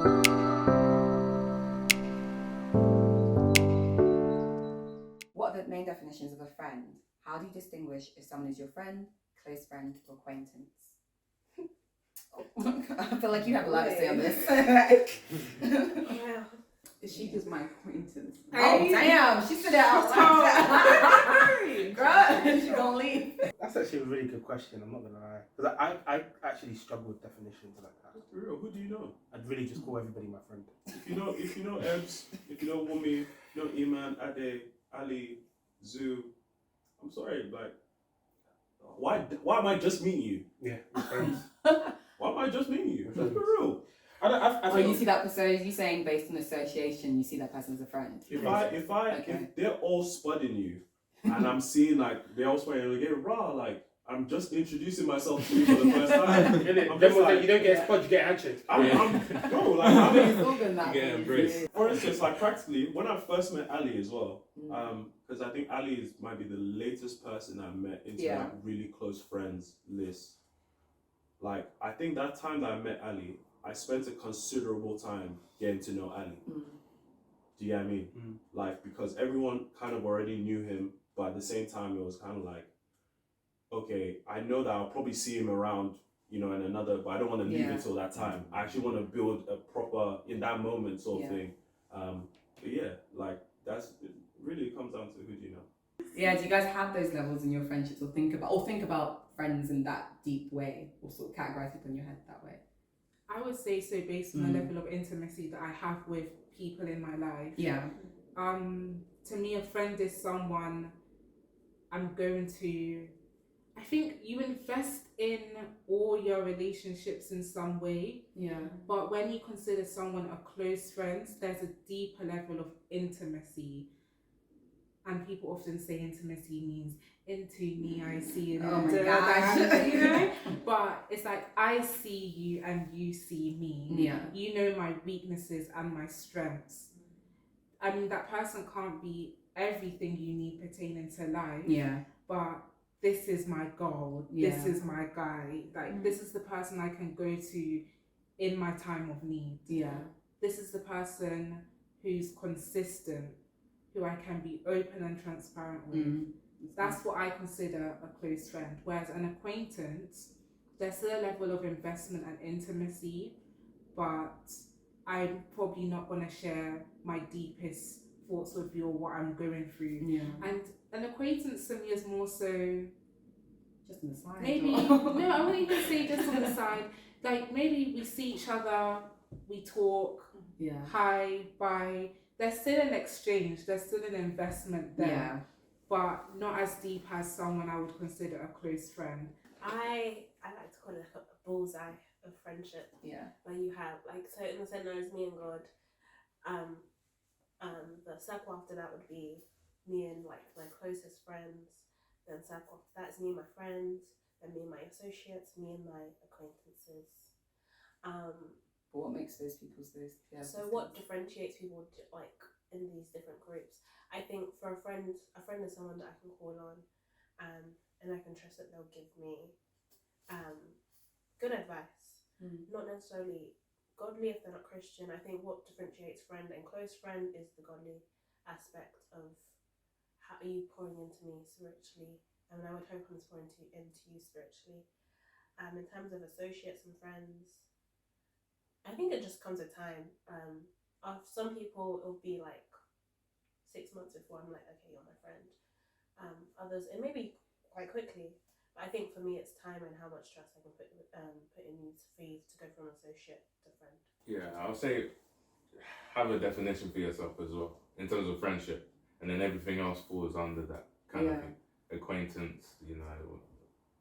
What are the main definitions of a friend? How do you distinguish if someone is your friend, close friend, or acquaintance? I feel like you have a lot to say on this. Well, She is my acquaintance. Oh damn, she said that out loud. Girl, she gonna leave. That's actually a really good question. I'm not gonna lie, because I actually struggle with definitions like that. For real, who do you know? I'd really just call everybody my friend. If you know Ebs, if you know Wumi, you know Iman, Ade, Ali, Zoo. I'm sorry, like, why am I just meeting you? Yeah, we're friends. Why am I just meeting you? That's for real. I Oh, think you see that? So you saying based on association, you see that person as a friend? If they're all spudding you, and I'm seeing like they're all swearing again, raw, like I'm just introducing myself to you for the first time. you don't get a spot, you get a handshake. You get embraced. For instance, like practically when I first met Ali as well, because I think Ali might be the latest person I met into like really close friends list. Like I think that time that I met Ali, I spent a considerable time getting to know Ali. Do you get what I mean? Like because everyone kind of already knew him, but at the same time it was kind of like, okay, I know that I'll probably see him around, in another, but I don't want to leave until that time. I actually want to build a proper, in that moment sort of thing. But yeah, like it really comes down to who do you know. Yeah, do you guys have those levels in your friendships or think about friends in that deep way or sort of categorize people in your head that way? I would say so based on the level of intimacy that I have with people in my life. Yeah. To me, a friend is someone I think you invest in all your relationships in some way. Yeah. But when you consider someone a close friend, there's a deeper level of intimacy. And people often say intimacy means into me, I see you. Oh my gosh. But it's like I see you and you see me. Yeah. You know my weaknesses and my strengths. I mean, that person can't be everything you need pertaining to life. Yeah. But this is my goal. Yeah. This is my guy. Like this is the person I can go to in my time of need. Yeah. This is the person who's consistent, who I can be open and transparent with. That's what I consider a close friend. Whereas an acquaintance, there's still a level of investment and intimacy, but I'm probably not going to share my deepest thoughts with you or what I'm going through. Yeah. And an acquaintance to me is more so just on the side. Maybe no, I wouldn't even say just on the side. Like maybe we see each other, we talk, hi, bye. There's still an exchange, there's still an investment there, but not as deep as someone I would consider a close friend. I like to call it like a bullseye of friendship. Yeah. Where you have so in the center is me and God. The circle after that would be me and like my closest friends. Then circle after that is me and my friends. Then me and my associates. Me and my acquaintances. But what makes those people those? Yeah, so what differentiates people like in these different groups? I think for a friend is someone that I can call on, and I can trust that they'll give me good advice. Not necessarily godly if they're not Christian. I think what differentiates friend and close friend is the godly aspect of how are you pouring into me spiritually, and I would hope I'm pouring into you spiritually. In terms of associates and friends, I think it just comes with time. Of some people it'll be like 6 months before I'm like, okay, you're my friend. Others it may be quite quickly, but I think for me it's time and how much trust I can put in you for you to go from associate to friend. Yeah, I would say have a definition for yourself as well in terms of friendship, and then everything else falls under that kind of thing. Acquaintance,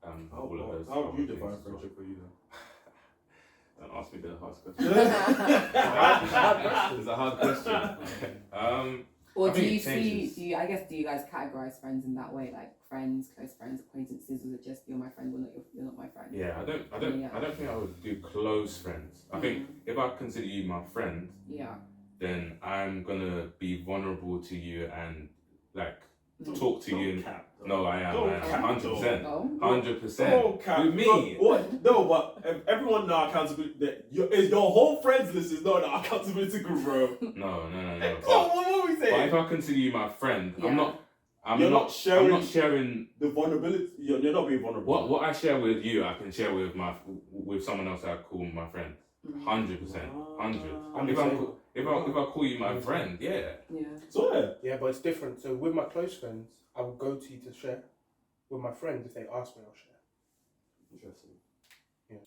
all of those. How would you define friendship for you then? Don't ask me the hard question. It's a hard question. Or do you guys categorize friends in that way, like friends, close friends, acquaintances, or is it just you're my friend, you're not my friend? Yeah, I don't think I would do close friends. I think if I consider you my friend, then I'm gonna be vulnerable to you and like talk to you. No, I am 100%. 100%. With me. What? No, but everyone in our accountability, your whole friends list is not in our accountability group, bro. No. What are we But saying? if I consider you my friend, Yeah. I'm You're not not sharing- I'm not sharing The vulnerability, you're not being vulnerable. what I share with you. I can share with someone else that I call my friend. 100%, 100. If I call you my friend, yeah. So Yeah, but it's different. So with my close friends, I will go to you to share. With my friends, if they ask me, I'll share. Interesting.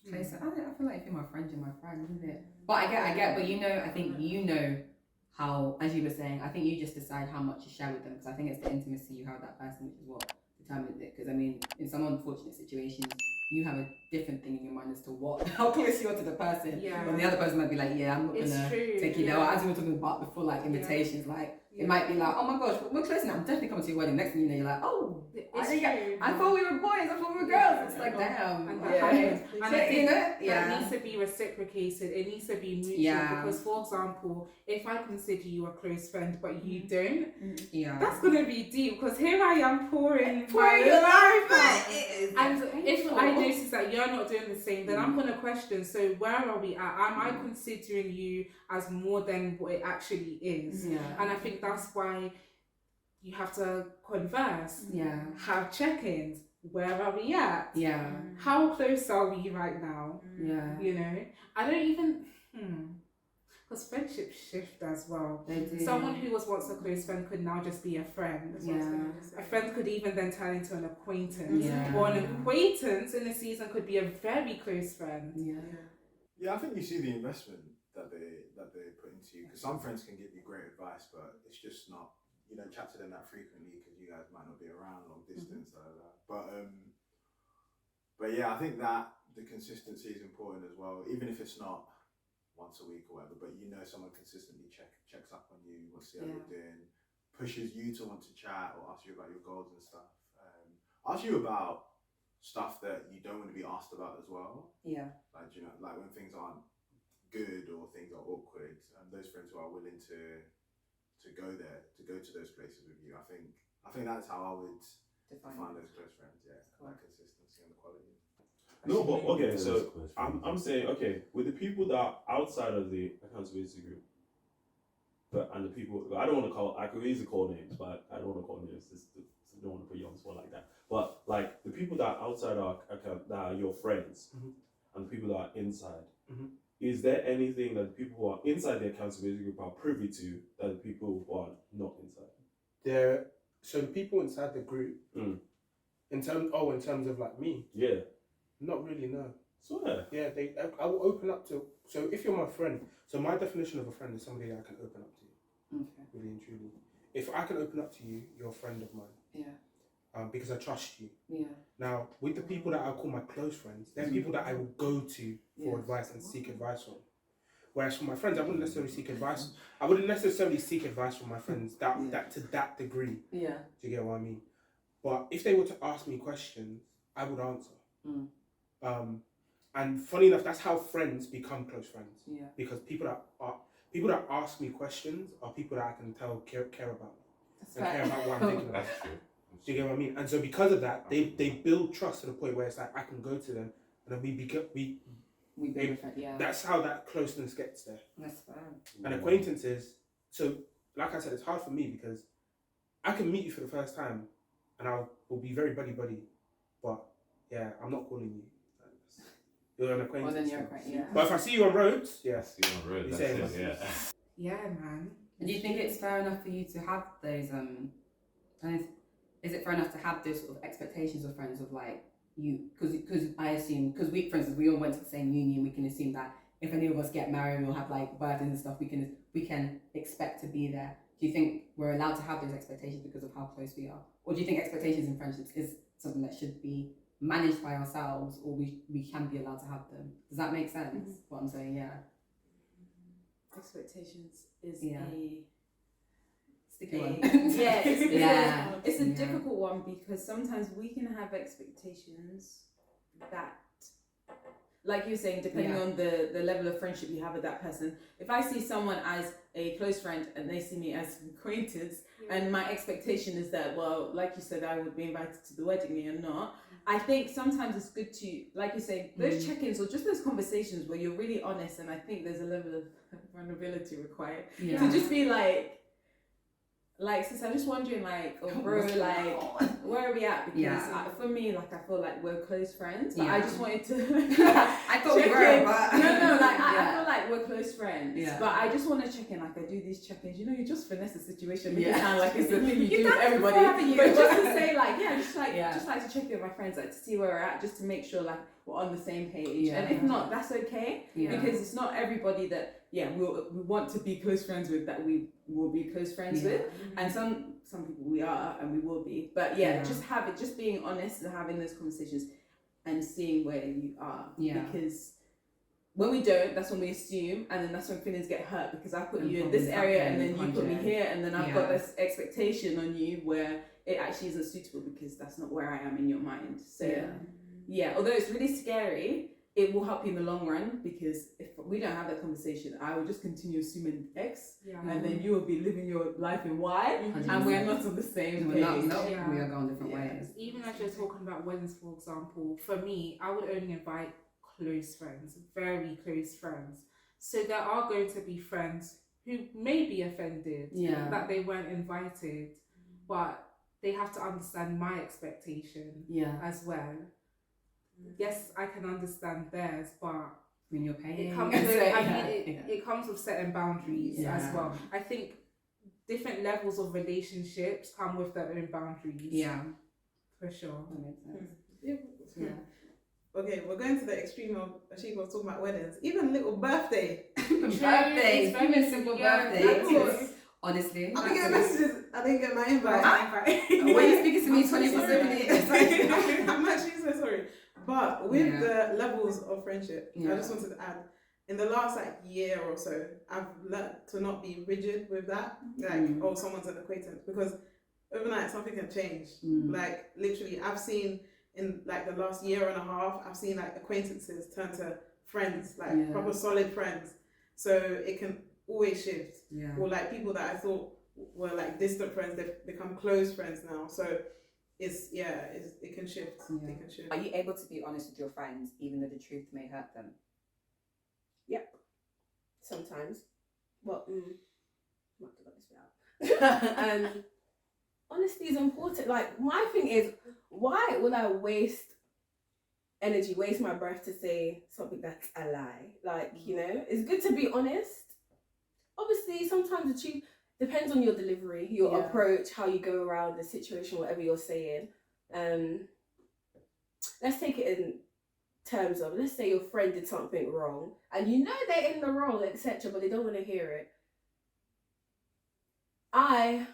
Okay, so I feel like if you're my friend, you're my friend, isn't it? But I get, but I think how, as you were saying, I think you just decide how much you share with them, because I think it's the intimacy you have with that person, which is what determines it. Because I mean, in some unfortunate situations, you have a different thing in your mind as to how close you are to the person. Yeah. But the other person might be like, yeah, I'm not It's gonna true, take you there. yeah. Or as we were talking about before, like invitations, like Yeah. it might be like, oh my gosh, we're close now. I'm definitely coming to your wedding. Next thing you know, you're like, oh, It's I true. thought we were boys. I thought we were girls. It's like, damn. And Yeah. and I think Yeah. that needs to be reciprocated. It needs to be mutual. Yeah. Because, for example, if I consider you a close friend but you don't, Yeah. that's gonna be deep. Because here I am pouring Pouring my your life life out. out. And if I notice that you're not doing the same, then I'm gonna question. So where are we at? Am I considering you as more than what it actually is? Yeah. And I think that's why you have to converse, Yeah. have check-ins. Where are we at? Yeah. How close are we right now? Yeah. You know, I don't even, because friendships shift as well. They do. Someone who was once a close friend could now just be a friend. A friend could even then turn into an acquaintance. Yeah. Or an acquaintance in a season could be a very close friend. Yeah, I think you see the investment that they put into you, because some friends can give you great advice, but it's just not, you don't chat to them that frequently because you guys might not be around long distance, but yeah, I think that the consistency is important as well, even if it's not once a week or whatever, but someone consistently checks up on you, wants to see how you're doing, pushes you to want to chat or ask you about your goals and stuff, ask you about stuff that you don't want to be asked about as well. Yeah. Like, like when things aren't good or things are awkward, those friends who are willing to go there, to go to those places with you, I think that's how I would define those close friends. Yeah, that consistency and the quality. No, but okay, so I'm saying, okay, with the people that are outside of the accountability group, and the people, I don't want to call, I could easily call names, but I don't want to call names, I don't want to put you on the spot like that. But like the people that are outside our account, that are your friends, and the people that are inside, is there anything that the people who are inside the accountability group are privy to that the people who are not inside? So the people inside the group, in terms of like me, not really, no. So yeah, I will open up to. So if you're my friend, so my definition of a friend is somebody that I can open up to. Okay. Really and truly, if I can open up to you, you're a friend of mine. Yeah. Because I trust you. Yeah. Now, with the people that I call my close friends, they're people that I will go to for advice and seek advice from. Whereas for my friends, I wouldn't necessarily seek advice. I wouldn't necessarily seek advice from my friends that to that degree. Yeah. Do you get what I mean? But if they were to ask me questions, I would answer. And funny enough, that's how friends become close friends. Yeah. Because people that ask me questions are people that I can tell care about me and care about what I'm thinking about. That's true. Do you get what I mean? And so because of that, they build trust to the point where it's like I can go to them and then that's how that closeness gets there. That's fair. And acquaintances, so like I said, it's hard for me because I can meet you for the first time and we'll be very buddy, but yeah, I'm not calling you. You're an acquaintance. Well, then you're acquaintance. Yeah. But if I see you on roads, Yes, you on road. You That's say it, it. yeah. Yeah, man. Do you think it's fair enough for you to have those and is it fair enough to have those sort of expectations of friends of like you, because I assume, because we, for instance, we all went to the same union, we can assume that if any of us get married or have like birthdays and stuff, we can expect to be there. Do you think we're allowed to have those expectations because of how close we are, or do you think expectations in friendships is something that should be managed by ourselves, or we can be allowed to have them? Does that make sense? What I'm saying? Yeah. Expectations is Yeah. a sticky one. It's a difficult one because sometimes we can have expectations that, like you're saying, depending on the level of friendship you have with that person. If I see someone as a close friend and they see me as an acquaintance, and my expectation is that, well, like you said, I would be invited to the wedding, you're not, I think sometimes it's good to, like you say, those check-ins or just those conversations where you're really honest, and I think there's a level of vulnerability required to just be like, sis, I'm just wondering, like, oh, bro, like, where are we at? Because for me, like, I feel like we're close friends, but I just wanted to. I thought we were, but no, like, I feel like we're close friends, but I just want to check in. Like, I do these check-ins. You know, you just finesse the situation, make it sound like it's the thing you do with everybody, but just to say, like, just like to check in with my friends, like, to see where we're at, just to make sure, like, we're on the same page. And if not, that's okay, because it's not everybody that we want to be close friends with that we will be close friends with, and some people we are and we will be, but just being honest and having those conversations and seeing where you are, because when we don't, that's when we assume, and then that's when feelings get hurt, because I put you in this area and then you put me here, and then I've got this expectation on you where it actually isn't suitable because that's not where I am in your mind. So although it's really scary, it will help you in the long run, because if we don't have that conversation, I will just continue assuming X, and then you will be living your life in Y, and we're not on the same page. We are going different ways. Even as you're talking about weddings, for example, for me, I would only invite close friends, very close friends. So there are going to be friends who may be offended that they weren't invited, but they have to understand my expectation as well. Yes, I can understand theirs, but when you're paying, it comes with, it comes with setting boundaries as well. I think different levels of relationships come with their own boundaries. Yeah, for sure. That makes sense. Okay, we're going to the extreme of Ashika was talking about weddings. Even little birthday. Birthdays, even simple birthdays. Honestly, I didn't get messages. I didn't get my invite. Were you speaking to me 24/7? I'm actually so sorry. But with the levels of friendship, I just wanted to add, in the last year or so, I've learned to not be rigid with that. Like, someone's an acquaintance, because overnight something can change. Like, literally, I've seen in the last year and a half, I've seen acquaintances turn to friends, proper solid friends. So it can always shift. Or people that I thought were distant friends, they've become close friends now. So it can shift. It can shift. Are you able to be honest with your friends even though the truth may hurt them? Yep. Sometimes. Well, not to this out. Honesty is important. Like, my thing is, why would I waste energy, waste my breath to say something that's a lie? Like, it's good to be honest. Obviously, sometimes the truth depends on your delivery, your approach, how you go around the situation, whatever you're saying. Let's take it in terms of, let's say your friend did something wrong, and they're in the wrong, etc., but they don't want to hear it. I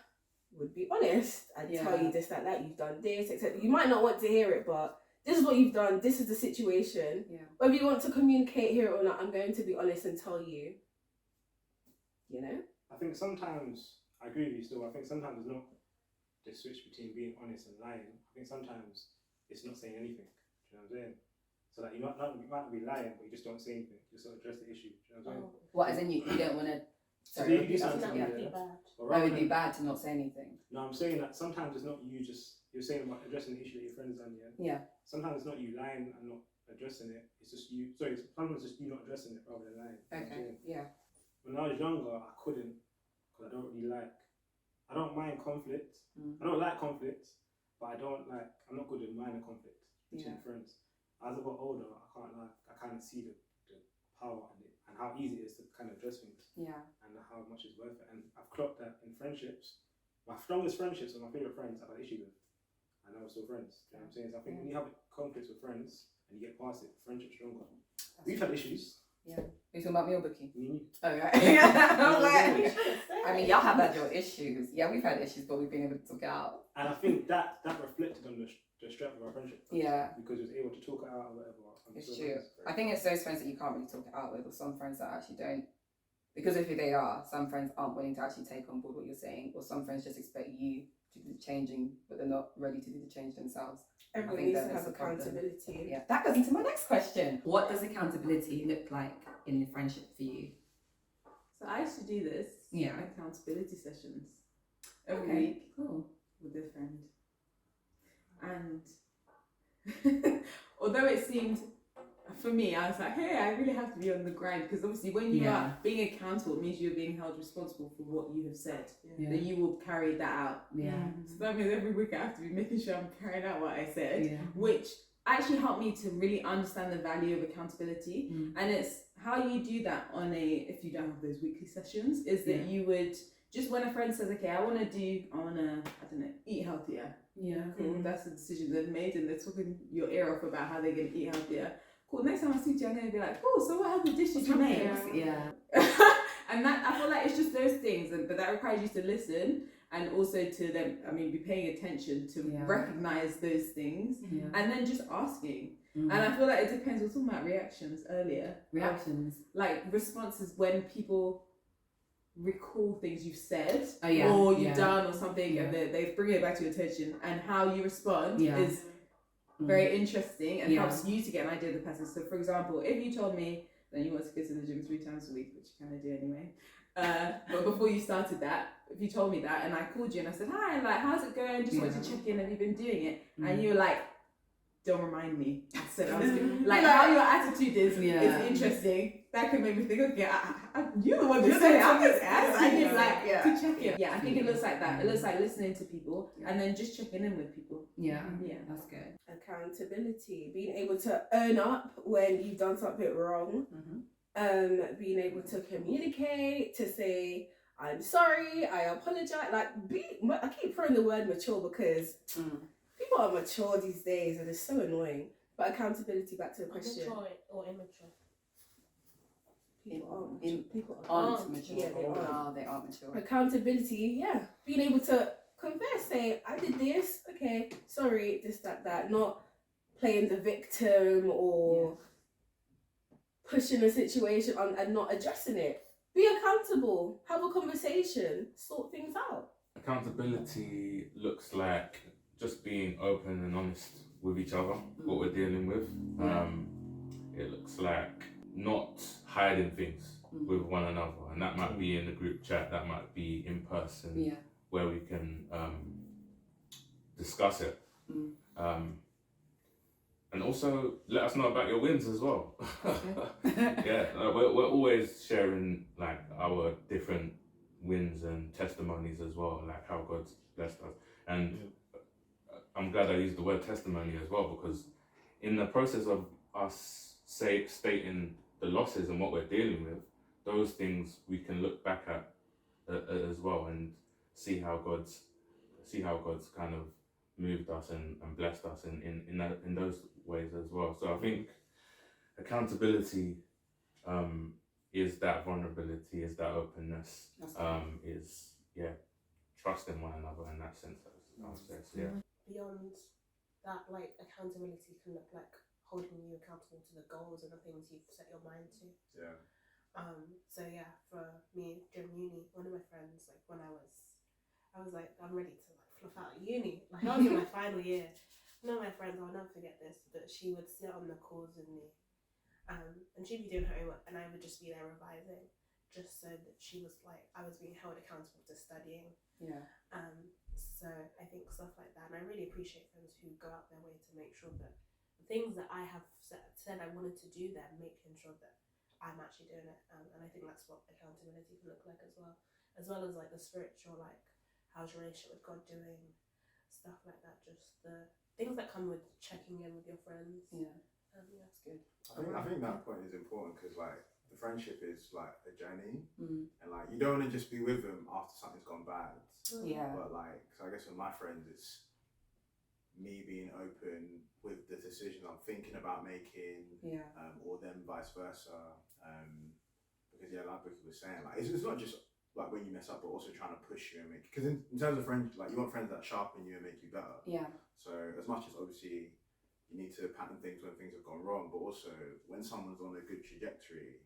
would be honest and tell you this, that you've done this, etc. You might not want to hear it, but this is what you've done, this is the situation. Whether you want to communicate, hear it or not, I'm going to be honest and tell you. I think sometimes, I agree with you still, I think sometimes it's not the switch between being honest and lying. I think sometimes it's not saying anything. Do you know what I'm saying? So you might not be lying, but you just don't say anything. You just sort of address the issue. Do you know what I'm saying? What, as in you don't want to... Sorry, you do something that would be bad. That would be bad to not say anything. No, I'm saying that sometimes it's not you you're saying about addressing the issue that your friend's done, Sometimes it's not you lying and not addressing it, it's just you, sometimes it's just you not addressing it rather than lying. Okay, When I was younger, I couldn't, because I don't mind conflict. I don't like conflict, but I'm not good at minding conflict between friends. As I got older, I can't lie, I kind of see the power and how easy it is to kind of address things. And how much it's worth it. And I've clocked that in friendships, my strongest friendships and my favourite friends I've had issue with. And I was still friends. You know what I'm saying? So I think when you have conflicts with friends and you get past it, friendship's stronger. We've had issues. Are you talking about me or Bookie? Me. Oh, right. I was like, I mean, y'all have had your issues. Yeah, we've had issues, but we've been able to talk it out. And I think that reflected on the strength of our friendship. Because we was able to talk it out or whatever. It's true. I think it's those friends that you can't really talk it out with, or some friends that actually don't. Because of who they are, some friends aren't willing to actually take on board what you're saying, or some friends just expect you to do the changing, but they're not ready to do the change themselves. Everyone needs to have accountability. Yeah, that goes into my next question. What does accountability look like in friendship for you? So I used to do this. Accountability sessions every week with a friend, and although it seemed, for me, I was like, hey, I really have to be on the grind, because obviously when you are being accountable, it means you're being held responsible for what you have said. That you will carry that out. So that means every week I have to be making sure I'm carrying out what I said, which actually helped me to really understand the value of accountability. And it's how you do that on if you don't have those weekly sessions, is that you would, just when a friend says, okay, I want to, eat healthier. Cool. That's a decision they've made, and they're talking your ear off about how they're going to eat healthier. Cool. Next time I see you, I'm going to be like, oh, so what healthy dishes you make? And that, I feel like it's just those things, but that requires you to listen, and also to then, be paying attention to recognize those things, and then just asking. And I feel like it depends. We were talking about reactions earlier. Like responses when people recall things you've said or you've done or something, and they bring it back to your attention, and how you respond is very interesting and helps you to get an idea of the person. So for example, if you told me that you want to go to the gym 3 times a week, which you kind of do anyway, but before you started that, if you told me that and I called you and I said, hi, like, how's it going, just want to check in, have you been doing it? And you were like, don't remind me. I said I was good. Like how your attitude is interesting. That could make me think, okay, you're the one that said it. I'm just asking you to check in. I think it looks like that. It looks like listening to people and then just checking in with people. That's good. Accountability, being able to own up when you've done something wrong, being able to communicate, to say, I'm sorry, I apologize. Like, I keep throwing the word mature because people are mature these days and it's so annoying. But accountability, back to the question. Mature or immature? People aren't mature. Yeah, they are mature. Accountability, being able to confess, say, I did this, okay, sorry, this, that, not playing the victim or pushing a situation on and not addressing it. Be accountable, have a conversation, sort things out. Accountability looks like just being open and honest with each other, what we're dealing with. It looks like not hiding things with one another, and that might be in the group chat, that might be in person, where we can discuss it. And also let us know about your wins as well. We're always sharing like our different wins and testimonies as well, like how God's blessed us. And I'm glad I used the word testimony as well, because in the process of us stating the losses and what we're dealing with, those things we can look back at as well and see how God's kind of moved us and blessed us in those ways as well. So I think accountability is that vulnerability, is that openness, is trusting one another in that sense. I would say, Beyond that, like, accountability can look like holding you accountable to the goals and the things you've set your mind to. So for me during uni, one of my friends, like when I was like, I'm ready to like fluff out of uni. Like I was in my final year. One of my friends, I'll never forget this, but she would sit on the calls with me, and she'd be doing her homework, and I would just be there revising, just so that she was like, I was being held accountable to studying. So I think stuff like that, and I really appreciate friends who go out their way to make sure that the things that I have said I wanted to do, they're making sure that I'm actually doing it. And I think that's what accountability can look like as well as like the spiritual, like how's your relationship with God doing, stuff like that, just the things that come with checking in with your friends. That's good. I think that point is important because like the friendship is like a journey, and like you don't want to just be with them after something's gone bad. But like, so I guess with my friends, it's me being open with the decisions I'm thinking about making, or them vice versa. Because like Vicky was saying, like it's not just like when you mess up, but also trying to push you and make. Because in terms of friends, like you want friends that sharpen you and make you better. So as much as obviously you need to pattern things when things have gone wrong, but also when someone's on a good trajectory,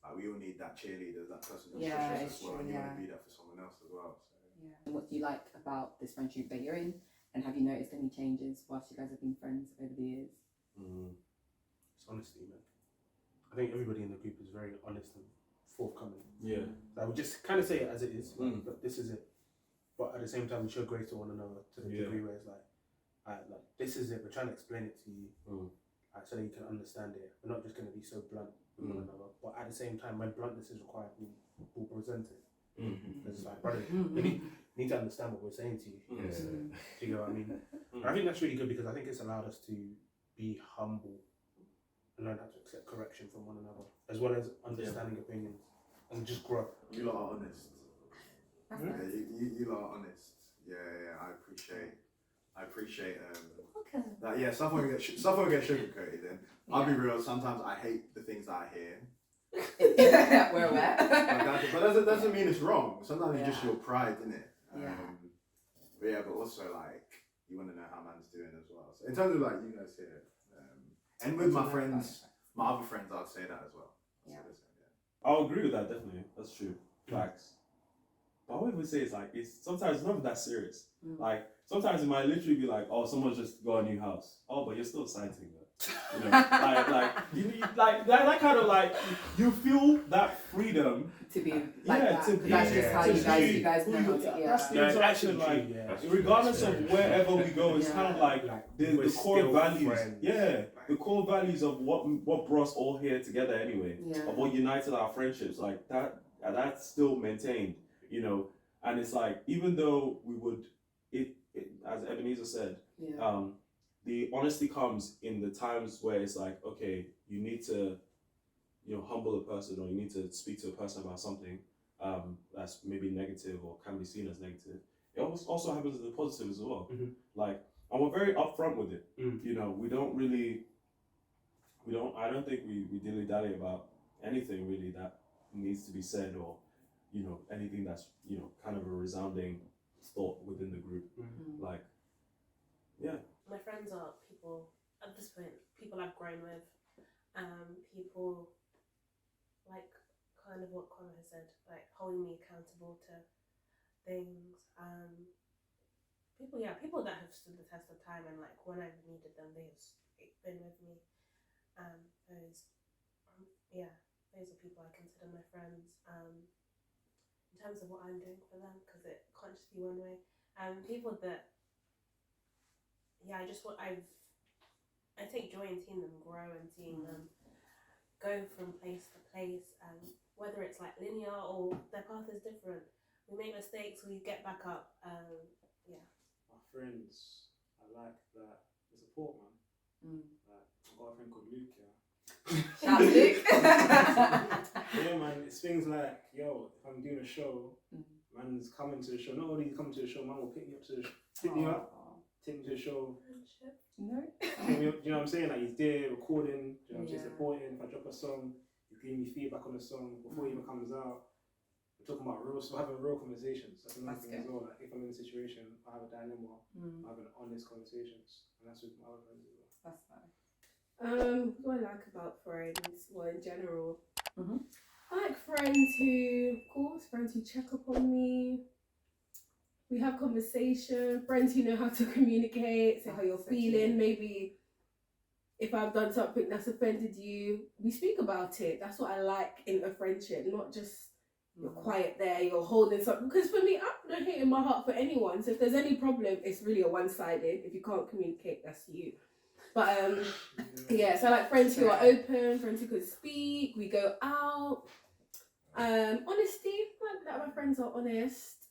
like we all need that cheerleader, that person who pushes us as well, and you want to be that for someone else as well. So. What do you like about this friendship that you're in, and have you noticed any changes whilst you guys have been friends over the years? It's honesty, man. I think everybody in the group is very honest and forthcoming. Like we just kind of say it as it is, but this is it. But at the same time, we show grace to one another to the degree where it's like, like this is it. We're trying to explain it to you, so that you can understand it. We're not just going to be so blunt with one another. But at the same time, when bluntness is required, we'll present it. It's like, brother, you need to understand what we're saying to you. Do you get what I mean? And I think that's really good because I think it's allowed us to be humble and learn how to accept correction from one another, as well as understanding opinions, and just grow. You lot are honest. You lot are honest. Yeah, I appreciate that. Yeah, stuff won't get sugarcoated. And I'll be real. Sometimes I hate the things that I hear. We're aware. But that doesn't mean it's wrong. Sometimes it's just your pride, isn't it? But also like you want to know how man's doing as well. So in terms of like you guys here, and with my friends, my other friends, I'd say that as well. I'll agree with that, definitely. That's true. Facts. But what I would say is like it's sometimes not that serious. Like sometimes it might literally be like, oh, someone's just got a new house. Oh, but you're still citing that. You know, like that kind of like you feel that freedom to be like that's just how you guys know how to, that's the interaction, like regardless of wherever we go, it's kind of like the core values. The core values of what brought us all here together anyway, of what united our friendships, like that's still maintained, you know. And it's like even though we would it as Ebenezer said, the honesty comes in the times where it's like, okay, you need to, you know, humble a person, or you need to speak to a person about something that's maybe negative or can be seen as negative. It also happens in the positive as well. Like, and we're very upfront with it. You know, I don't think we dilly-dally about anything really that needs to be said, or, you know, anything that's, you know, kind of a resounding thought within the group. Like, my friends are people at this point, people I've grown with, people like kind of what Connor has said, like holding me accountable to things. People that have stood the test of time, and like when I've needed them, they've been with me. Those are people I consider my friends. In terms of what I'm doing for them, because it can't just be one way. People that I take joy in seeing them grow and seeing them go from place to place, whether it's like linear or their path is different. We make mistakes, we get back up. My friends, I like that the support, man. Like, I've got a friend called Luke, Shout out Luke. Yeah, man, it's things like, yo, if I'm doing a show, man's coming to the show. Not only coming to the show, man will pick me up to the show. Take me to the show. No. Do you know what I'm saying? Like, he's there recording, do you know what I'm saying, supporting. If I drop a song, he's giving me feedback on the song before it even comes out. We're talking about we're having real conversations. That's another thing as well. Like, if I'm in a situation, I have a dilemma, I'm having honest conversations. And that's with my other friends as well. That's nice. What I like about friends, well, in general, I like friends who check up on me. We have conversation, friends who know how to communicate, say how you're feeling. Maybe if I've done something that's offended you, we speak about it. That's what I like in a friendship, not just you're quiet there, you're holding something. Because for me, I'm not hitting my heart for anyone. So if there's any problem, it's really a one-sided. If you can't communicate, that's you. But so I like friends who are open, friends who can speak. We go out. Honesty, like that. My friends are honest.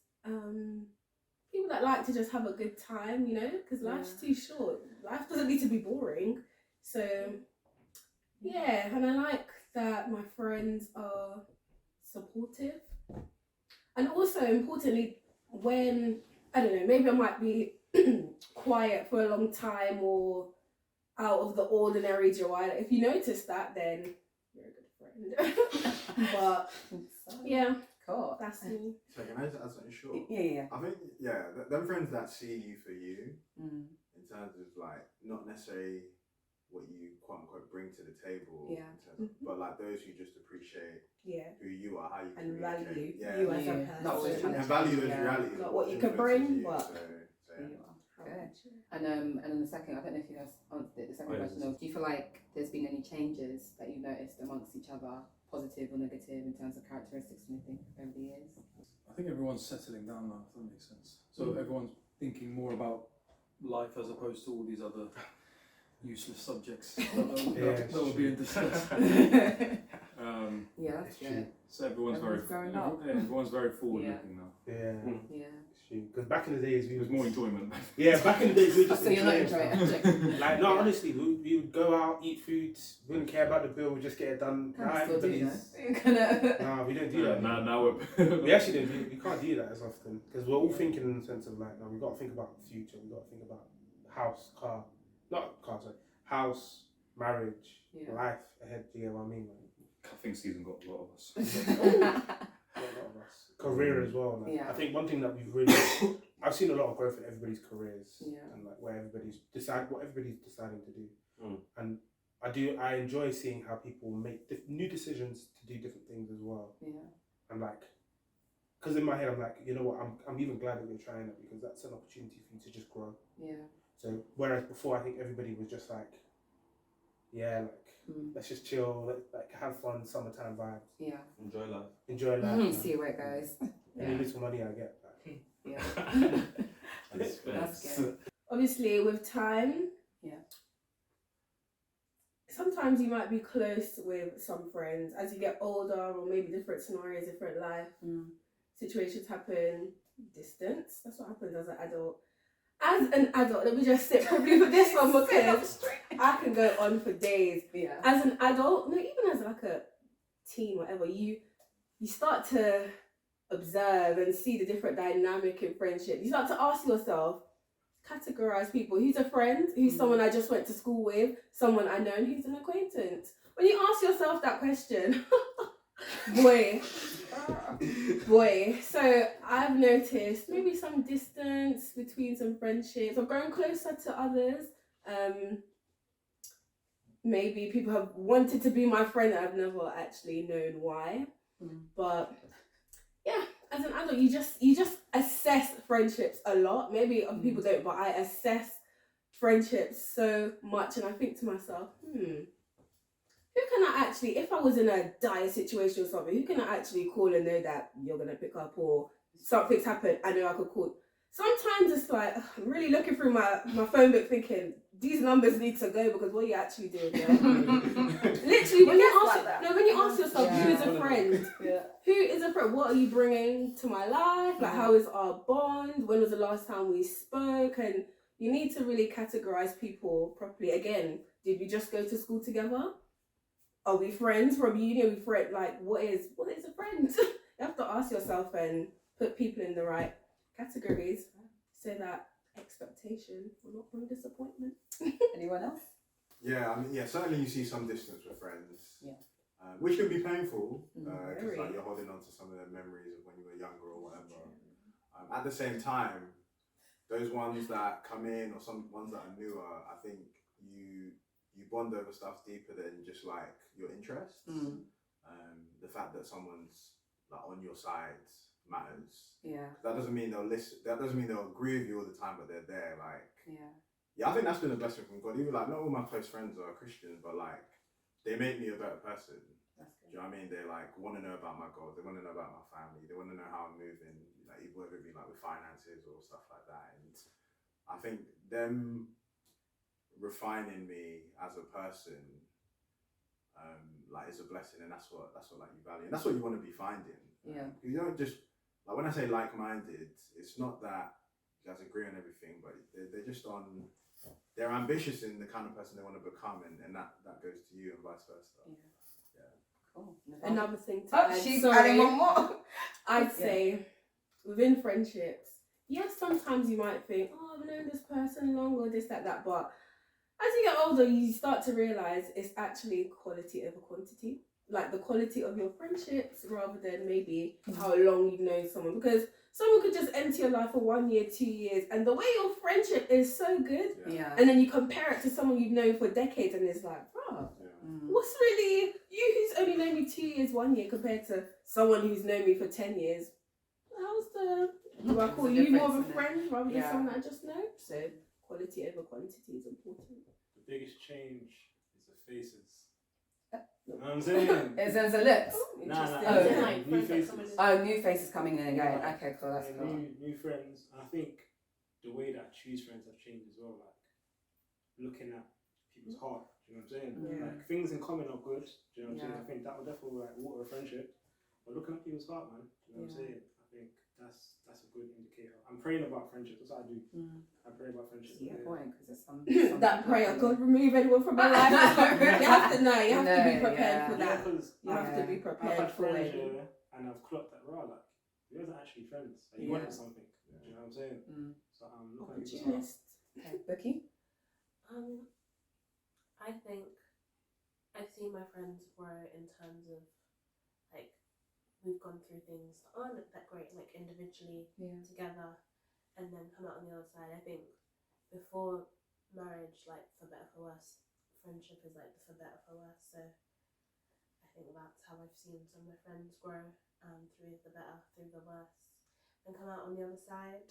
People that like to just have a good time, you know, because life's too short. Life doesn't need to be boring. So and I like that my friends are supportive, and also importantly, when I don't know, maybe I might be quiet for a long time or out of the ordinary, Joanna. If you notice that, then you're a good friend. But cool. That's me. So can I just add something short? Yeah. I think them friends that see you for you, in terms of like not necessarily what you quote unquote bring to the table, in terms of, but like those who just appreciate who you are, how you and communicate, value you as a person. Not always trying to and value those realities, not of what you can bring, influences you. but Good. And then the second, I don't know if you guys answered it. The second question was, do you feel like there's been any changes that you've noticed amongst each other, positive or negative, in terms of characteristics or anything over the years? I think everyone's settling down now, if that makes sense. So everyone's thinking more about life as opposed to all these other useless subjects that were being discussed. Yeah, that's true. So everyone's growing up. everyone's very forward looking now. Yeah. Yeah. Because back in the days, There's more enjoyment. Yeah, back in the days, we were just So you're not enjoying enjoying it. Like, no, honestly, we would go out, eat food, we wouldn't care about the bill, we just get it done. Can I still do that? Nah, we don't do that. Now we're We actually don't do. We can't do that as often because we're all thinking in the sense of like, no, we got to think about the future. We got to think about house, car, not car, sorry, house, marriage, life ahead. Do you get what I mean? Like, cuffing season got a lot of us. a lot of us. Career as well. Like, Yeah. I think one thing that we've really, I've seen a lot of growth in everybody's careers and like where everybody's what everybody's deciding to do. And I enjoy seeing how people make new decisions to do different things as well. Yeah. And like, because in my head I'm like, you know what, I'm even glad that we're trying it because that's an opportunity for you to just grow. Yeah. So whereas before I think everybody was just like, yeah, like let's just chill, like have fun, summertime vibes. Yeah. Enjoy life. Man. See where it goes. Any little money I get. Like. Yeah. That's good. Obviously, with time, sometimes you might be close with some friends. As you get older, or maybe different scenarios, different life situations happen. Distance. That's what happens as an adult. As an adult, let me just sit probably for this one because I can go on for days. Yeah. As an adult, no, even as like a teen, whatever, you start to observe and see the different dynamic in friendship. You start to ask yourself, categorize people. Who's a friend? Who's someone I just went to school with? Someone I know? And who's an acquaintance? When you ask yourself that question, boy. So I've noticed maybe some distance between some friendships. I've grown closer to others. Maybe people have wanted to be my friend and I've never actually known why. But yeah, as an adult, you just assess friendships a lot. Maybe other people don't, but I assess friendships so much, and I think to myself, who can I actually, if I was in a dire situation or something, who can I actually call and know that you're gonna pick up, or something's happened, I know I could call. Sometimes it's like I'm really looking through my phone book thinking these numbers need to go because what are you actually doing there? Literally, when you ask yourself who is a friend, who is a friend, what are you bringing to my life? Like how is our bond? When was the last time we spoke? And you need to really categorize people properly. Again, did we just go to school together? Are we friends from uni? Are we friends? Like what is a friend? You have to ask yourself and put people in the right categories so that expectation will not bring disappointment. Anyone else? Yeah, I mean, certainly you see some distance with friends. Yeah. Which can be painful because like you're holding on to some of the memories of when you were younger or whatever. At the same time, those ones that come in or some ones that are newer, I think you bond over stuff deeper than just like your interests. The fact that someone's like on your side matters. Yeah. That doesn't mean they'll listen. That doesn't mean they'll agree with you all the time, but they're there. Like. Yeah, I think that's been a blessing from God. Even like not all my close friends are Christians, but like they make me a better person. That's good. Do you know what I mean? They like want to know about my God. They want to know about my family. They want to know how I'm moving, like whether it be like with finances or stuff like that. And I think them refining me as a person, like is a blessing, and that's what like you value, and that's what you want to be finding. Yeah. You don't just like when I say like-minded, it's not that you guys agree on everything, but they're just on. They're ambitious in the kind of person they want to become, and that goes to you and vice versa. Yeah. Cool. Another thing to add. She's adding one more. I'd say within friendships, yes, sometimes you might think, oh, I've known this person long or this, that, but as you get older, you start to realise it's actually quality over quantity. Like the quality of your friendships rather than maybe how long you've known someone. Because someone could just enter your life for 1 year, 2 years, and the way your friendship is so good, and then you compare it to someone you've known for decades, and it's like, bro, what's really you who's only known me 2 years, 1 year compared to someone who's known me for 10 years? Do I call you more of a friend rather than someone that I just know? So quality over quantity is important. The biggest change is the faces. You know what I'm saying? Is there a lips? New faces. Oh, new faces coming in again. Okay, cool. That's cool. New friends. And I think the way that I choose friends have changed as well. Like looking at people's heart. Do you know what I'm saying? Yeah. Like things in common are good. Do you know what I'm saying? Yeah. I think that will definitely like water a friendship. But looking at people's heart, man. Do you know what I'm saying? I think that's a good indicator. I'm praying about friendship. That's what I do. I pray about friendship. Yeah, point, because there's some that prayer, God remove anyone from my life. You have to know. You have to be prepared for that. You have to be I've prepared had for friends, it. and I've clocked that raw. Like you guys are actually friends. Like, you wanted something. Do you know what I'm saying? So looking at people's heart. Okay, Becky? I think I've seen my friends grow in terms of like we've gone through things that aren't that great, like individually together, and then come out on the other side. I think before marriage, like for better for worse, friendship is like for better for worse. So I think that's how I've seen some of my friends grow through the better, through the worse, and come out on the other side.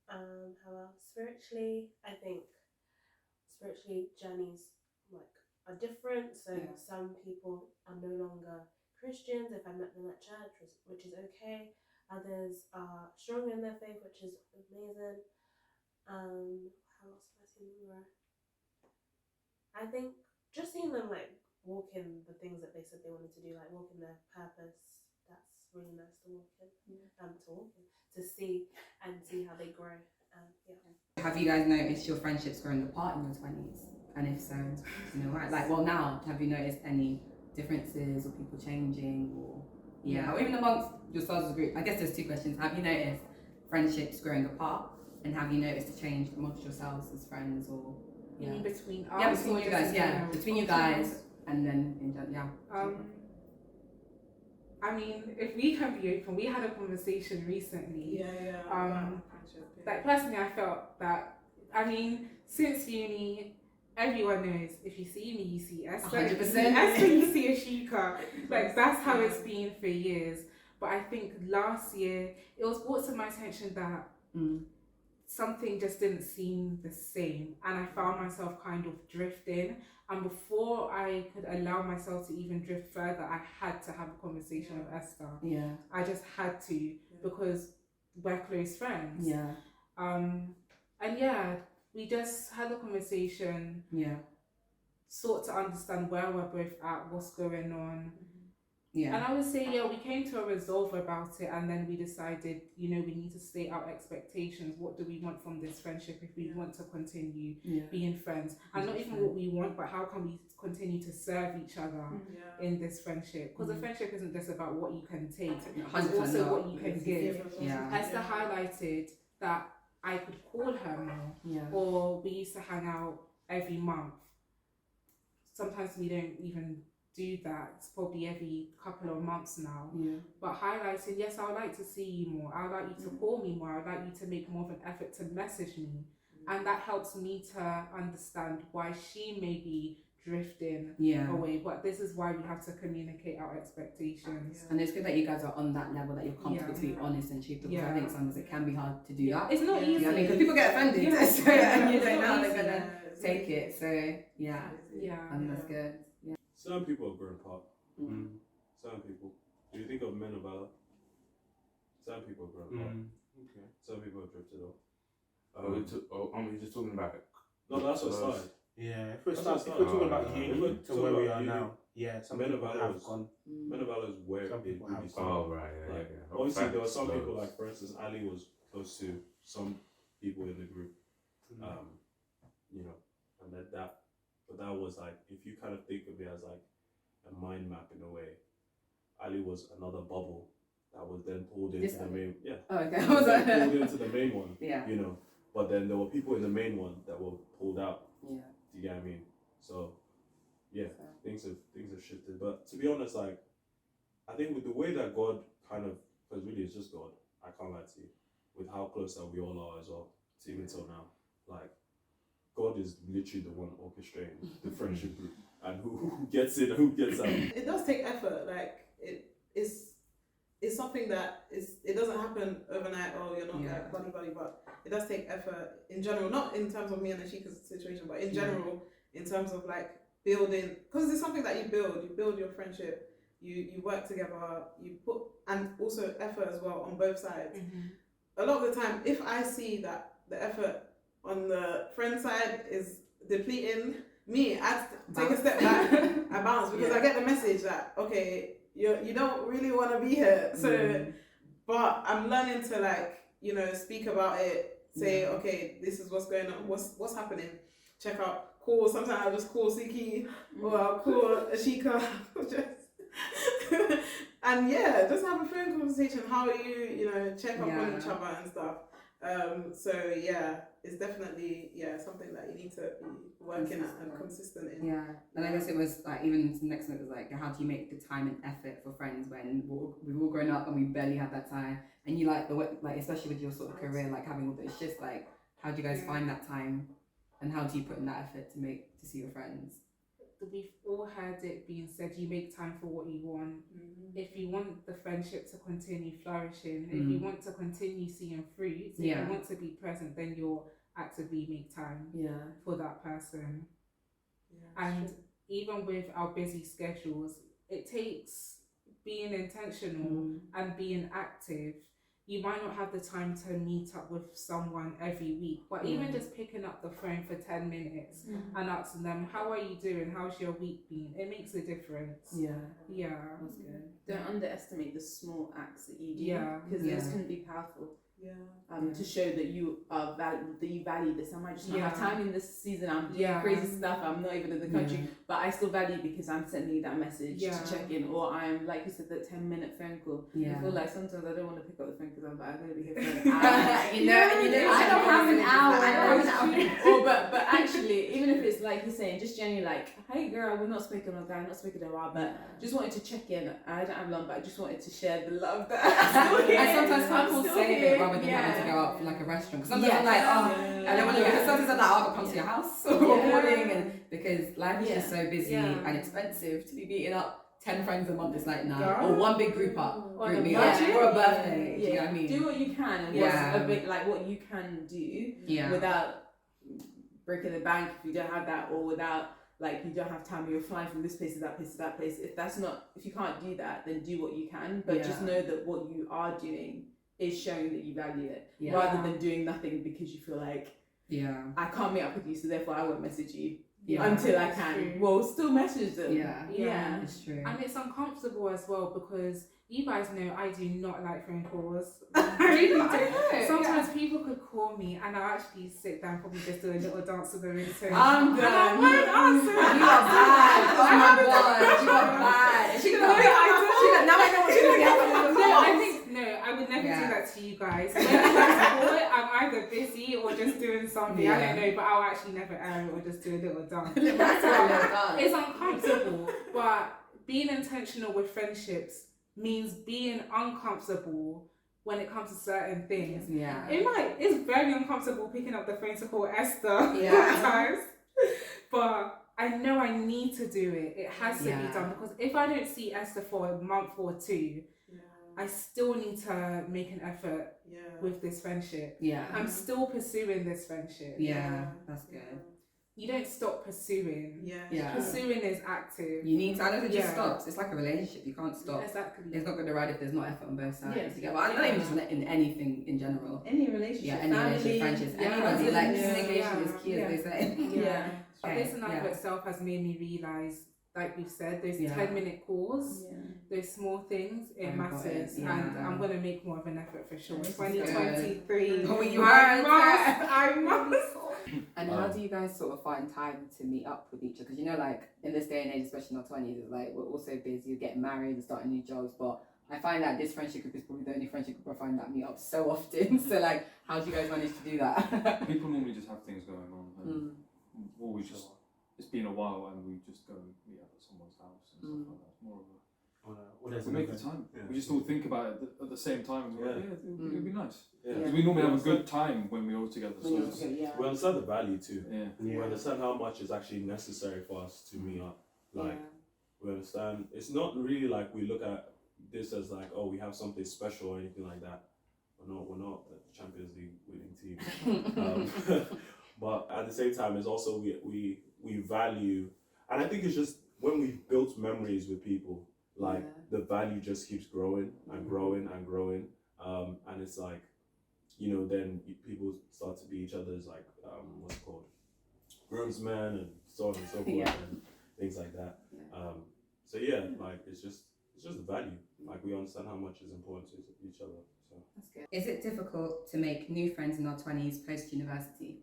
How else? Spiritually, I think journeys like are different. So some people are no longer Christians if I met them at church, which is okay. Others are strong in their faith, which is amazing. How else have I seen them grow? I think just seeing them like walk in the things that they said they wanted to do, like walk in their purpose. That's really nice to walk in. To see how they grow. Have you guys noticed your friendships growing apart in your 20s? And if so, you know, right? Like, well, now, have you noticed any differences or people changing, or or even amongst yourselves as a group? I guess there's two questions. Have you noticed friendships growing apart, and have you noticed a change amongst yourselves as friends, or between us? Yeah, between you guys. Between you guys, and then in general, I mean, if we can be open, we had a conversation recently. Like personally, I felt that, I mean, since uni, everyone knows if you see me, you see Esther. 100%. If you see Esther, you see Ashika. Like that's how it's been for years. But I think last year it was brought to my attention that something just didn't seem the same, and I found myself kind of drifting. And before I could allow myself to even drift further, I had to have a conversation with Esther. I just had to, because we're close friends. And we just had a conversation. Sought to understand where we're both at, what's going on. And I would say, we came to a resolve about it, and then we decided, we need to state our expectations. What do we want from this friendship if we want to continue being friends? And not even what we want, but how can we continue to serve each other in this friendship? Because a friendship isn't just about what you can take, it's also what you can give. Esther highlighted that I could call her more, or we used to hang out every month. Sometimes we don't even do that. It's probably every couple of months now. But highlighting, yes, I would like to see you more. I would like you to call me more. I would like you to make more of an effort to message me. And that helps me to understand why she may be drifting away. But this is why we have to communicate our expectations. And it's good that you guys are on that level, that you're comfortable to be honest and truthful. Because I think sometimes it can be hard to do that. It's not easy. Because people get offended, and you don't know how they're gonna take it. So and that's good. Some people have grown apart. Some people. Do you think of men of valor? Some people have grown apart. Okay. Some people have drifted off. We're just talking about it. No, that's what started. Yeah, if we're talking about uni to where we are now, some men of people valor have gone. Men of valor is where Some it people really have started. Oh, right, yeah. Obviously, there were some people, like for instance, Ali was close to some people in the group, and that was like, if you kind of think of it as like a mind map in a way, Ali was another bubble that was then pulled into the main. Oh, okay. Pulled into the main one. You know, but then there were people in the main one that were pulled out. Do you get what I mean? So, things have shifted. But to be honest, like, I think with the way that God kind of, because really it's just God, I can't lie to you, with how close that we all are as well, even till now, like, God is literally the one orchestrating the friendship group, and who gets in and who gets out. It does take effort. Like it's something that it doesn't happen overnight. Oh, you're not like buddy, but it does take effort in general. Not in terms of me and Ashika's situation, but in general, in terms of like building, because it's something that you build your friendship. You work together. You put, and also effort as well on both sides. A lot of the time, if I see that the effort on the friend side is depleting me, I take a step back, I bounce, because I get the message that, okay, you don't really want to be here. So, but I'm learning to like, you know, speak about it, say, okay, this is what's going on, what's happening, check out, call, sometimes I'll just call Siki, or I'll call Ashika, and yeah, just have a phone conversation, how are you, you know, check up on each other and stuff. So yeah, it's definitely something that you need to be working at and consistent in. Yeah, and I guess it was like, even the next note was like, how do you make the time and effort for friends when we've all grown up and we barely had that time? And you like the way, like especially with your sort of career, like having all those shifts, like how do you guys find that time, and how do you put in that effort to see your friends? We've all heard it being said, you make time for what you want. If you want the friendship to continue flourishing, if you want to continue seeing fruits, if you want to be present, then you'll actively make time for that person. And even with our busy schedules, it takes being intentional and being active. You might not have the time to meet up with someone every week, but even just picking up the phone for 10 minutes and asking them, how are you doing? How's your week been? It makes a difference. Yeah. That's good. Don't underestimate the small acts that you do, because those can be powerful. To show that you are that you value this. I might just not have time in this season. I'm doing crazy stuff. I'm not even in the country, but I still value because I'm sending you that message to check in, or I'm, like you said, that 10-minute phone call. I feel like sometimes I don't want to pick up the phone because I'm like, I'm gonna be here for an hour. I don't have an hour. But actually, even if it's like you're saying, just genuinely like, hey girl, we're not speaking on guy, not speaking in a while, but just wanted to check in. I don't have long, but I just wanted to share the love that I'm still here. And sometimes people save it rather than having to go out for like a restaurant. Because sometimes I'm like, I don't want to. Because sometimes I'm like, I'll come to your house or morning, and because life is just so busy and expensive to be beating up 10 friends a month. It's like or one big group me up, or a birthday. Do you know what I mean? Do what you can, and what's a bit like what you can do without breaking the bank if you don't have that, or without like you don't have time, you're flying from this place to that place to that place. If you can't do that, then do what you can, but just know that what you are doing is showing that you value it, rather than doing nothing because you feel like I can't meet up with you, so therefore I won't message you until I can. True. Well, still message them. It's true. And it's uncomfortable as well, because you guys know I do not like phone calls. Sometimes people could call me and I'll actually sit down, probably just do a little dance with the ringtone. I'm done. I won't answer. You are bad. Oh my god, you are bad. Now I know what you're doing. I would never do that to you guys. When I'm either busy or just doing something. I don't know, but I'll actually never air it or just do a little dance. It's uncomfortable, but being intentional with friendships means being uncomfortable when it comes to certain things. It's very uncomfortable picking up the phone to call Esther at times, but I know I need to do it. It has to be done, because if I don't see Esther for a month or two, I still need to make an effort with this friendship. I'm still pursuing this friendship. That's good. You don't stop pursuing. Pursuing is active. You need to. I don't think it just stops. It's like a relationship. You can't stop. Exactly. It's not going to ride if there's not effort on both sides. Well, I don't even just in anything in general. Any relationship. Any relationship, friendships, anybody. Like communication is key, as they say. This in itself has made me realise, like we've said, those 10-minute calls, those small things, it matters, and I'm going to make more of an effort for sure. 2023, I must. And how do you guys sort of find time to meet up with each other? Because you know, like in this day and age, especially in our 20s, it's like we're all so busy, you're getting married and starting new jobs, but I find that this friendship group is probably the only friendship group I find that meet up so often. So like, how do you guys manage to do that? People normally just have things going on, and always just, it's been a while and we just go and meet up at someone's house and stuff like that. It's more of a, we make the time. We just all think about it at the same time, and we're like, it'd be nice. Because we normally have a good time when we're all together. So we understand the value too. We understand how much is actually necessary for us to meet up. Like, we understand, it's not really like we look at this as like, oh, we have something special or anything like that. We're not the Champions League winning team. But at the same time, it's also we value, and I think it's just when we've built memories with people, like the value just keeps growing and growing and growing. And it's like, then people start to be each other's like what's it called, groomsmen and so on and so forth and things like that. So yeah, like it's just the value. Like we understand how much is important to each other. So that's good. Is it difficult to make new friends in our 20s post university?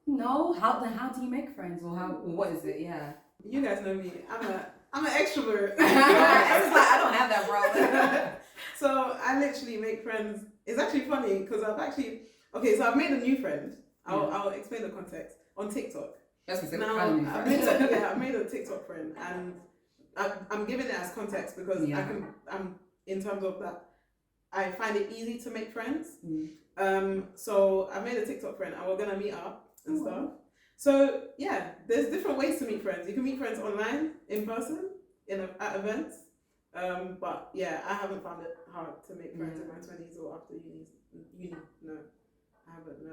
No. How do you make friends, or what is it? Yeah. You guys know me. I'm an extrovert. It's like I don't have that problem. So I literally make friends. It's actually funny because so I've made a new friend. I'll explain the context on TikTok. Now I made a TikTok friend, and I'm giving it as context because I'm in terms of that I find it easy to make friends. So I made a TikTok friend, and we're gonna meet up and stuff. So yeah, there's different ways to meet friends. You can meet friends online, in person, at events. But yeah, I haven't found it hard to make friends in my 20s or after uni. No, I haven't.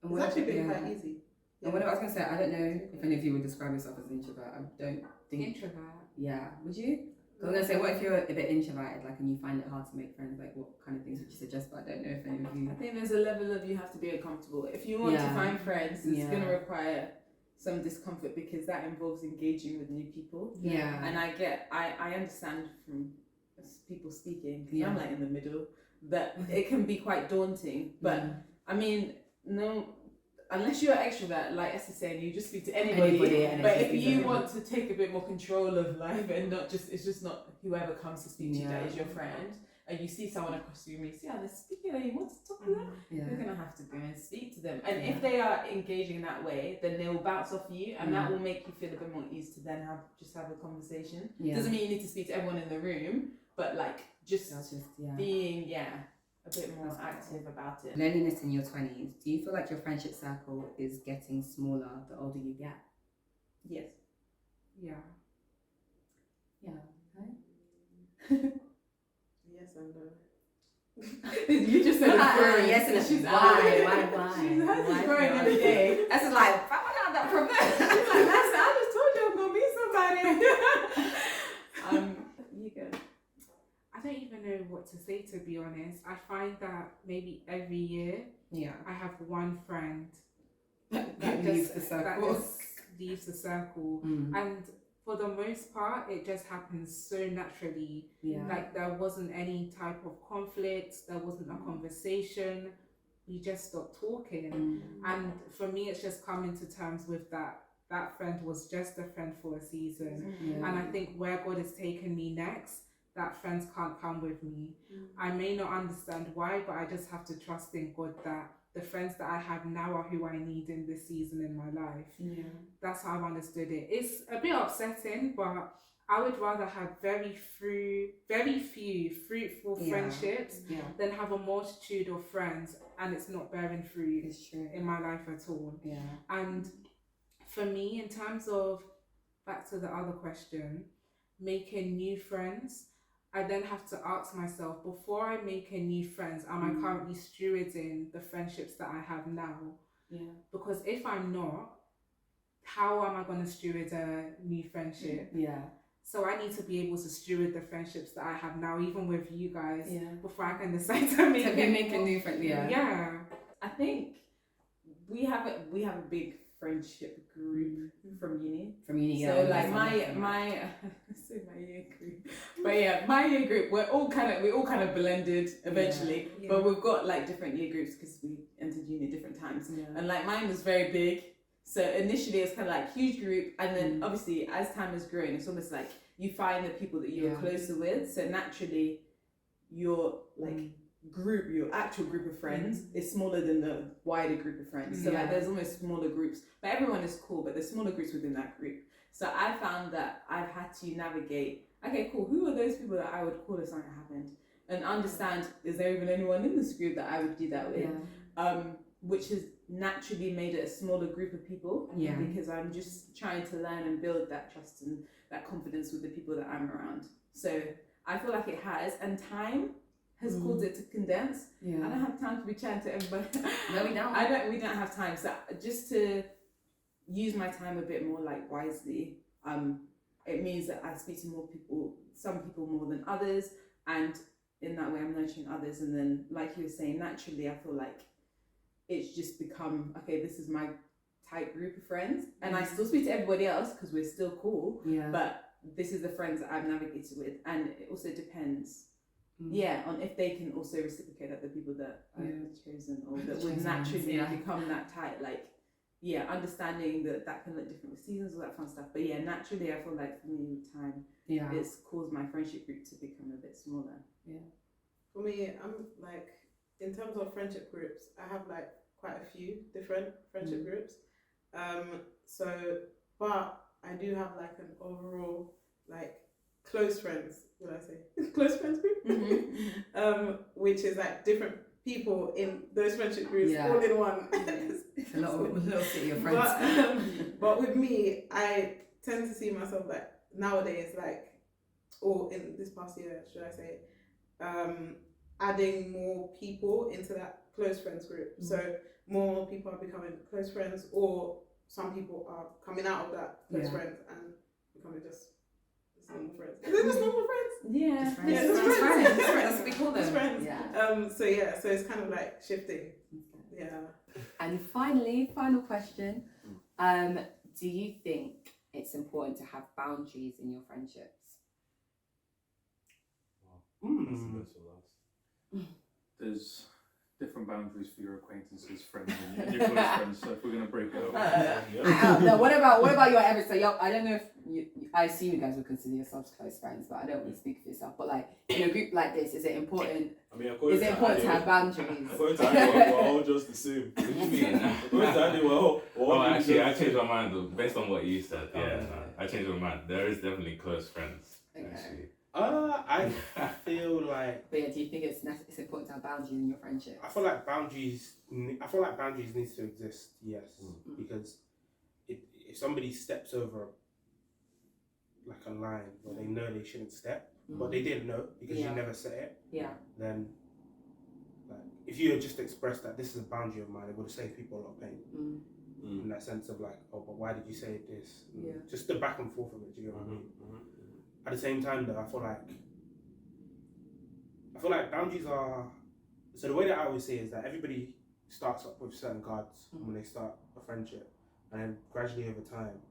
No, it's actually been quite easy. And what I was gonna say, I don't know if any of you would describe yourself as an introvert. I don't think. Introvert. Yeah, would you? I was gonna say, what if you're a bit introverted, like, and you find it hard to make friends? Like, what kind of things would you suggest? But I don't know if any of you. I think there's a level of you have to be uncomfortable. If you want to find friends, it's gonna require some discomfort because that involves engaging with new people. Yeah. And I understand from people speaking, because I'm like in the middle, that it can be quite daunting. But I mean, no, unless you're an extrovert, like Esther's saying, you just speak to anybody but if you want to take a bit more control of life and not just, it's just not whoever comes to speak to you that is your friend, and you see someone across the room, you see how they're speaking and you want to talk to them, you're gonna have to go and speak to them. And if they are engaging in that way, then they will bounce off you, and that will make you feel a bit more easy to then have a conversation. Doesn't mean you need to speak to everyone in the room, but like just being a bit more active about it. Loneliness in your 20s. Do you feel like your friendship circle is getting smaller the older you get? Yes. Yeah. Yeah. Yes and no. You just said it's growing. Yes, and she's why? She's growing every day. That's like, I don't have that problem. She's like, I just told you I'm gonna meet somebody. You go. I don't even know what to say, to be honest. I find that maybe every year I have one friend that leaves the circle. And for the most part it just happens so naturally. Like there wasn't any type of conflict, there wasn't a conversation, we just stopped talking. And for me it's just coming to terms with that friend was just a friend for a season. And I think where God has taken me next, that friends can't come with me. I may not understand why, but I just have to trust in God that the friends that I have now are who I need in this season in my life. That's how I've understood it. It's a bit upsetting, but I would rather have very few fruitful friendships than have a multitude of friends and it's not bearing fruit in my life at all. And for me, in terms of, back to the other question, making new friends, I then have to ask myself, before I make a new friends, am I currently stewarding the friendships that I have now? Because if I'm not, how am I going to steward a new friendship? So I need to be able to steward the friendships that I have now, even with you guys, before I can decide to make a new friend. I think we have a big friendship group from uni. So like my year group, but my year group, we all kind of blended eventually. But we've got like different year groups because we entered uni at different times. And like mine was very big. So initially it's kind of like huge group, and then obviously as time has grown, it's almost like you find the people that you're closer with. So naturally, your your actual group of friends is smaller than the wider group of friends. So like there's almost smaller groups, but everyone is cool, but there's smaller groups within that group. So I found that I've had to navigate, okay, cool, who are those people that I would call if something happened? And understand, is there even anyone in this group that I would do that with? Which has naturally made it a smaller group of people, because I'm just trying to learn and build that trust and that confidence with the people that I'm around. So I feel like it has, and time has caused it to condense. I don't have time to be chatting to everybody. No, we don't. We don't have time. So just to use my time a bit more like wisely, it means that I speak to more people, some people more than others, and in that way I'm nurturing others, and then like you were saying, naturally I feel like it's just become, okay, this is my tight group of friends, and I still speak to everybody else because we're still cool, but this is the friends that I've navigated with. And it also depends on if they can also reciprocate that the people that I've chosen or that would naturally become that tight, like understanding that can look different with seasons, all that fun stuff. But naturally I feel like for me with time it's caused my friendship group to become a bit smaller. For me, I'm like, in terms of friendship groups, I have like quite a few different friendship groups. But I do have like an overall like close friends, would I say? Close friends group? Which is like different people in those friendship groups all in one. It's a little city of friends. But with me, I tend to see myself like nowadays, like, or in this past year, should I say, adding more people into that close friends group. So more people are becoming close friends, or some people are coming out of that close friends and becoming just normal friends. Is it just normal friends? Yeah, just friends. Just friends. That's what we call them. Just friends. Yeah. So it's kind of like shifting. Yeah. And finally, final question. Do you think it's important to have boundaries in your friendships? There's different boundaries for your acquaintances, friends, and your close friends. So if we're gonna break it up, no, what about your average? So I don't know if I assume you guys would consider yourselves close friends, but I don't want to speak for yourself. But like in a group like this, is it important? I mean, is it important to have boundaries? According to Andy, we're all just the same. What do you mean? According to Andy, we're all actually, I changed my mind though, based on what you said. I changed my mind. There is definitely close friends. Actually. I feel like. But do you think it's important to have boundaries in your friendship? I feel like boundaries needs to exist. Yes, because if somebody steps over like a line where they know they shouldn't step, but they didn't know because you never set it. Then, like, if you had just expressed that this is a boundary of mine, it would have saved people a lot of pain. In that sense of like, oh, but why did you say this? Just the back and forth of it. Do you know what I mean? At the same time, though, I feel like boundaries are. So the way that I always say is that everybody starts up with certain guards when they start a friendship, and then gradually over time,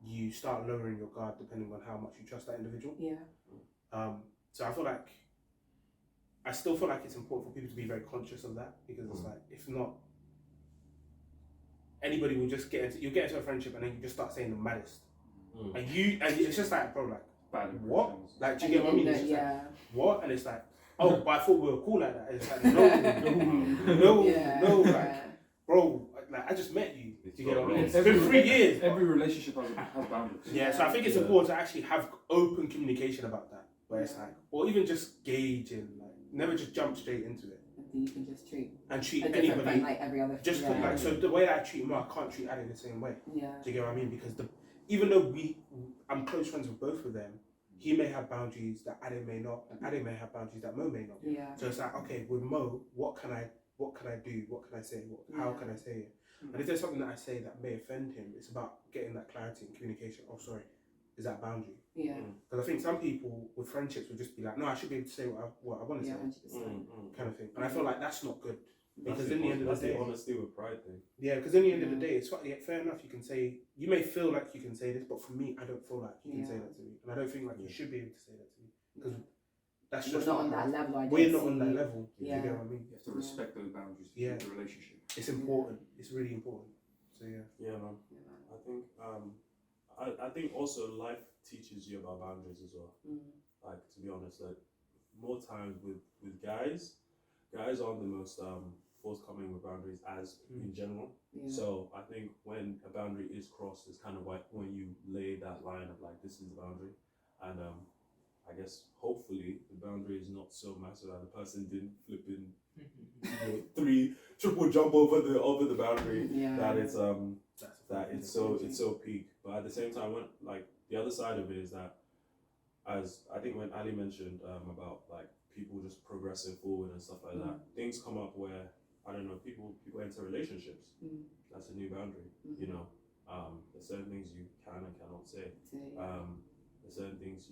you start lowering your guard depending on how much you trust that individual. So I still feel like it's important for people to be very conscious of that, because it's like, if not, anybody will just get into a friendship and then you just start saying the maddest, and it's just like, bro, like, what? Like, do you get what I mean? It's just like, what? And it's like, oh, but I thought we were cool like that. It's like, no, like, bro, like, I just met you. Do you get what I mean? It's been 3 years. Every relationship has boundaries. Yeah, so I think it's important to actually have open communication about that, where it's like, or even just gauge and like, never just jump straight into it. You can just treat anybody like every other. Just like, so the way that I treat Mo, I can't treat Adi the same way. Do you get what I mean? Because even though I'm close friends with both of them, he may have boundaries that Adi may not, and Adi may have boundaries that Mo may not. So it's like, okay, with Mo, what can I do? What can I say? How can I say it? And if there's something that I say that may offend him, it's about getting that clarity and communication. Oh, sorry, is that boundary? Because I think some people with friendships will just be like, no, I should be able to say what I want to say, kind of thing. And I feel like that's not good. Because in the end of the day, honesty with pride thing. Yeah, because in the end of the day, it's fair enough. You can say, you may feel like you can say this, but for me, I don't feel like you can say that to me, and I don't think like you should be able to say that to me, because that's just not on that level. We're not on that level. Yeah. You get what I mean? You have to respect those boundaries to keep the relationship. It's important. It's really important. So yeah, man. I think also life teaches you about boundaries as well. Like, to be honest, like, more times with guys aren't the most forthcoming with boundaries as in general. So I think when a boundary is crossed, it's kind of like when you lay that line of like, this is the boundary, and I guess hopefully the boundary is not so massive that the person didn't flip in 3 triple jump over the boundary, that it's so peak. But at the same time, when like the other side of it is that, as I think when Ali mentioned about like people just progressing forward and stuff like that, things come up where, I don't know, people enter relationships. That's a new boundary, you know. There's certain things you can and cannot say. There's certain things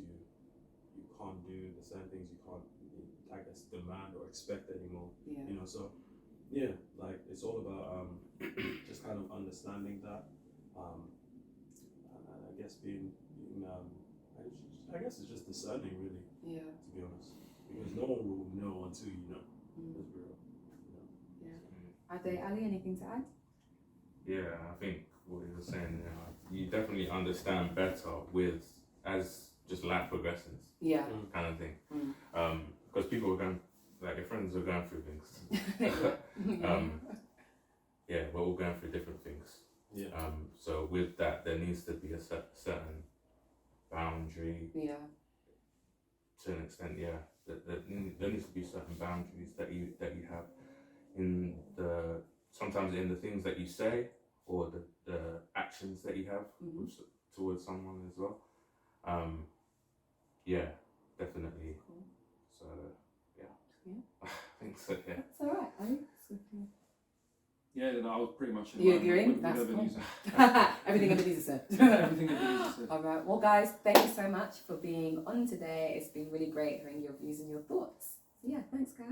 you can't do the same things you can't, I guess, demand or expect anymore. Yeah. You know, so yeah, like it's all about just kind of understanding that, and I guess being I guess it's just discerning, really. Yeah. To be honest, because no one will know until you know. That's real. Yeah. Ali, anything to add? Yeah, I think what you were saying, you definitely understand better as just life progresses. Yeah. Kind of thing. Because people are going, like your friends are going through things. Yeah, we're all going through different things. Yeah. So with that, there needs to be a certain boundary. Yeah. To an extent, yeah. There needs to be certain boundaries that you have in sometimes in the things that you say or the actions that you have towards someone as well. Yeah, definitely. Cool. So yeah. I think so. Yeah. That's all right. Yeah, no, I was pretty much in You line agreeing? with That's cool. Ebenezer. Everything Ebenezer said. Everything Ebenezer said. All right. Well, guys, thank you so much for being on today. It's been really great hearing your views and your thoughts. So yeah, thanks, guys.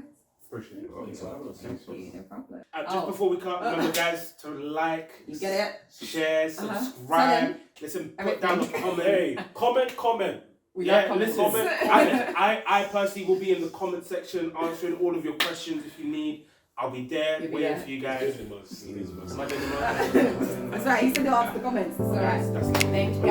Appreciate it. Thank you. No problem. Just before we cut, remember, guys, to like, You get it? share, subscribe. Listen, put down a comment. Hey, comment. We love comments. Listen, I personally will be in the comment section answering all of your questions if you need. I'll be there You'll be waiting there. for you guys. It is the most. Am I doing the most? That's right. He said he'll ask the comments. It's all right. That's Thank you,